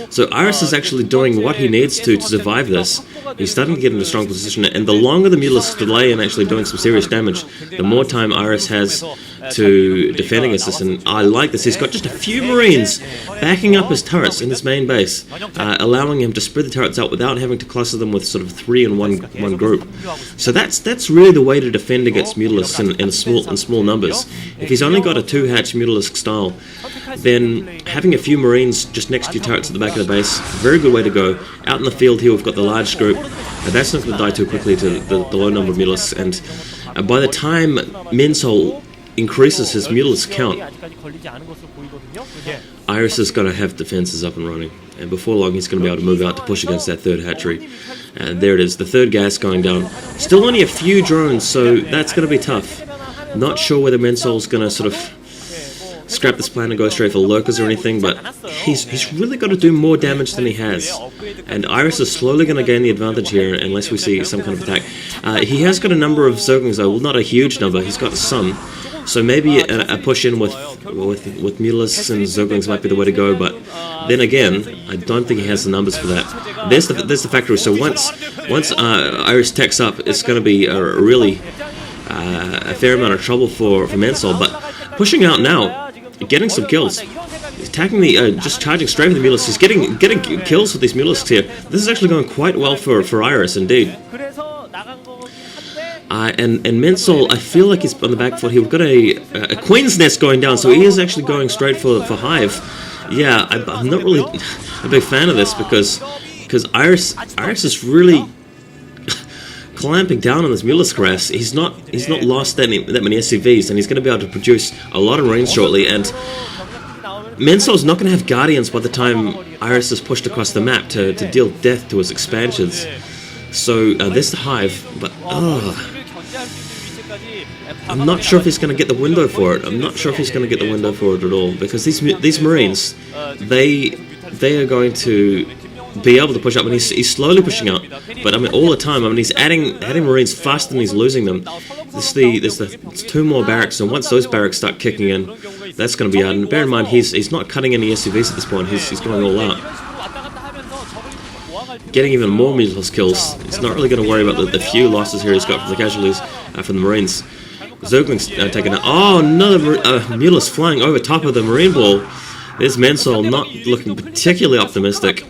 So Iris is actually doing what he needs to survive this. He's starting to get into a strong position, and the longer the Mutalisks delay in actually doing some serious damage, the more time Iris has to defend against this. And I like this. He's got just a few Marines backing up his turrets in his main base, allowing him to spread the turrets out without having to cluster them with sort of three in one group. So that's really the way to defend against Mutalisks in small numbers. If he's only got a two-hatch Mutalisk style, then having a few Marines just next to your turrets at the back of the base, very good way to go. Out in the field here, we've got the large group. That's not going to die too quickly to the low number of Mutalisks, and by the time Mensol increases his Mutalisk count, Iris is going to have defenses up and running, and before long he's going to be able to move out to push against that third hatchery. And there it is, the third gas going down. Still only a few drones, so that's going to be tough. Not sure whether Mensol's going to sort of scrap this plan and go straight for lurkers or anything, but he's really got to do more damage than he has. And Iris is slowly going to gain the advantage here unless we see some kind of attack. He has got a number of Zerglings though, well, not a huge number, he's got some. So maybe a push in with Mutalisks and Zerglings might be the way to go, but then again, I don't think he has the numbers for that. There's the factory, so once Iris techs up, it's going to be really a fair amount of trouble for Mensol, but pushing out now, getting some kills. Attacking just charging straight with the Mutalisks. He's getting kills with these Mutalisks here. This is actually going quite well for Iris, indeed. And Mensol, I feel like he's on the back foot here. We've got a Queen's Nest going down, so he is actually going straight for Hive. Yeah, I'm not really a big fan of this because Iris is really clamping down on this Mutalisk harass. He's not lost that many SCVs, and he's going to be able to produce a lot of Marines shortly. And Mensol's not going to have Guardians by the time Iris is pushed across the map to deal death to his expansions. So there's the Hive, but I'm not sure if he's going to get the window for it. I'm not sure if he's going to get the window for it at all, because these Marines, they are going to be able to push up, and he's slowly pushing out, but I mean all the time. I mean he's adding Marines faster than he's losing them. There's two more barracks, and once those barracks start kicking in, that's going to be hard. And bear in mind he's not cutting any SCVs at this point. He's going all out, getting even more Mutalisk kills. He's not really going to worry about the few losses here he's got from the casualties from the Marines. Zerglings taken out. Oh, another Mutalisk flying over top of the Marine ball. There's Mensol not looking particularly optimistic.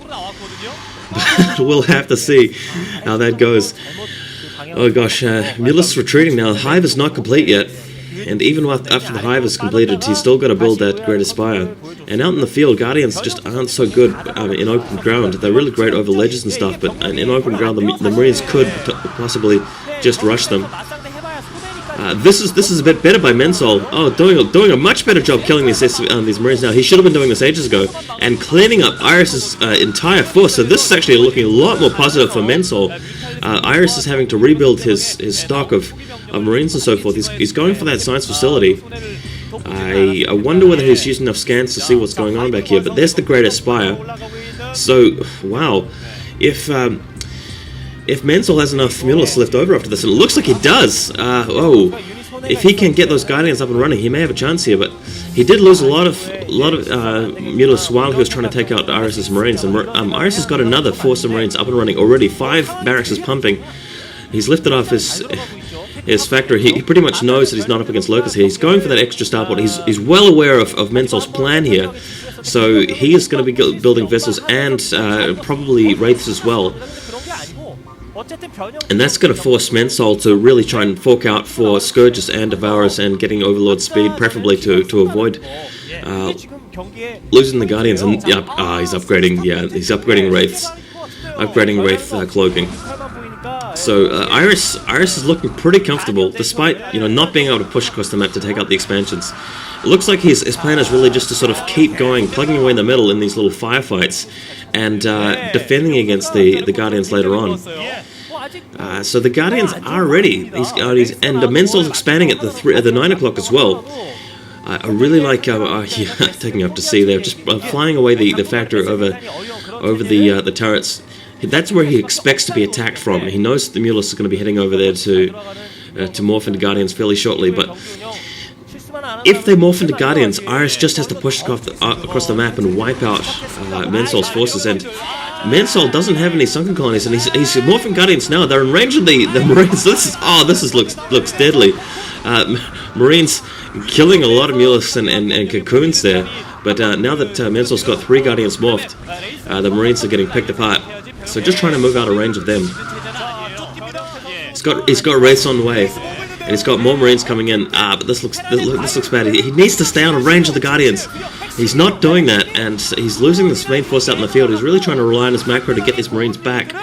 But we'll have to see how that goes. Oh gosh, Mutalisk's retreating now. The Hive is not complete yet. And even after the Hive is completed, he's still got to build that Great Aspire. And out in the field, Guardians just aren't so good in open ground. They're really great over ledges and stuff, but in open ground, the Marines could possibly just rush them. This is a bit better by Mensol. Oh, doing a much better job killing these Marines now. He should have been doing this ages ago, and cleaning up Iris's entire force. So this is actually looking a lot more positive for Mensol. Iris is having to rebuild his stock of Marines and so forth. He's going for that science facility. I wonder whether he's using enough scans to see what's going on back here. But there's the Great Aspire. So wow, if Mensol has enough Mutalisks left over after this, and it looks like he does. If he can get those Guardians up and running, he may have a chance here. But he did lose a lot of Mutalisks while he was trying to take out Iris's Marines. And Iris has got another force of Marines up and running already. 5 barracks is pumping. He's lifted off his factory. He pretty much knows that he's not up against lurkers here. He's going for that extra starport. He's well aware of Mensol's plan here. So he is going to be building vessels and probably wraiths as well. And that's going to force Mensol to really try and fork out for Scourges and Devourers and getting Overlord speed, preferably to avoid losing the Guardians. And he's upgrading. Yeah, he's upgrading Wraiths, upgrading Wraith cloaking. So Iris is looking pretty comfortable, despite not being able to push across the map to take out the expansions. It looks like his plan is really just to sort of keep going, plugging away in the middle in these little firefights, and defending against the Guardians later on. So the Guardians are ready. And Mensol's expanding at the 9 o'clock as well. I really like taking up to sea there, just flying away the factory over the turrets. That's where he expects to be attacked from. He knows the Mutalisks are going to be heading over there to morph into Guardians fairly shortly, but if they morph into Guardians, Iris just has to push across the map and wipe out Mensol's forces. And Mensol doesn't have any sunken colonies, and he's morphing Guardians now. They're in range of the Marines. This looks deadly. Marines killing a lot of Mulus and Cocoons there. But now that Mensol's got 3 Guardians morphed, the Marines are getting picked apart. So just trying to move out of range of them. He's got Wraiths on the way, and he's got more Marines coming in. But this looks bad. He needs to stay out of range of the Guardians. He's not doing that, and he's losing this main force out in the field. He's really trying to rely on his macro to get these Marines back,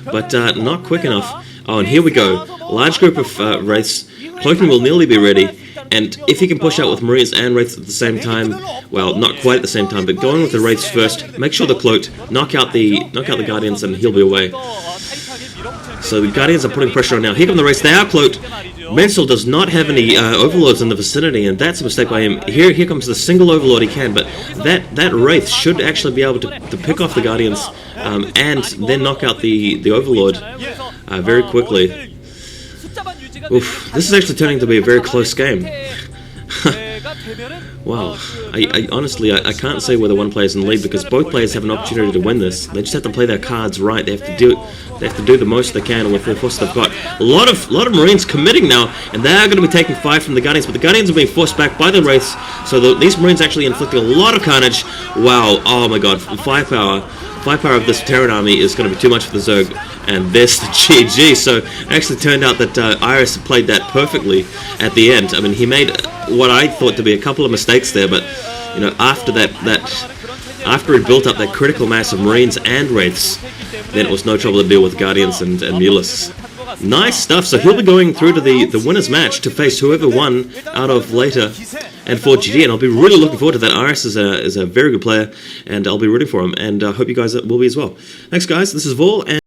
but not quick enough. Oh, and here we go. A large group of Wraiths. Cloaking will nearly be ready, and if he can push out with Marines and Wraiths at the same time, well, not quite at the same time, but going with the Wraiths first, make sure they're cloaked, knock out the Guardians, and he'll be away. So the Guardians are putting pressure on now. Here come the Wraiths. They are cloaked. Mensol does not have any Overlords in the vicinity, and that's a mistake by him. Here comes the single Overlord he can, but that Wraith should actually be able to pick off the Guardians and then knock out the Overlord very quickly. Oof, this is actually turning to be a very close game. Wow, I honestly can't say whether one player's in the lead, because both players have an opportunity to win this. They just have to play their cards right. They have to do the most they can with the force they've got. A lot of Marines committing now, and they are going to be taking 5 from the Guardians, but the Guardians are being forced back by the Wraiths, so these Marines actually inflicting a lot of carnage. Wow, oh my god, firepower of this Terran army is going to be too much for the Zerg, and there's the GG. So it actually turned out that Iris played that perfectly at the end. I mean, he made what I thought to be a couple of mistakes there, but you know, after after he built up that critical mass of Marines and Wraiths, then it was no trouble to deal with Guardians and Mulus. Nice stuff. So he'll be going through to the winners match to face whoever won out of later and for GG, and I'll be really looking forward to that. Iris is a very good player, and I'll be rooting for him, and I hope you guys will be as well. Thanks guys, this is Vol, and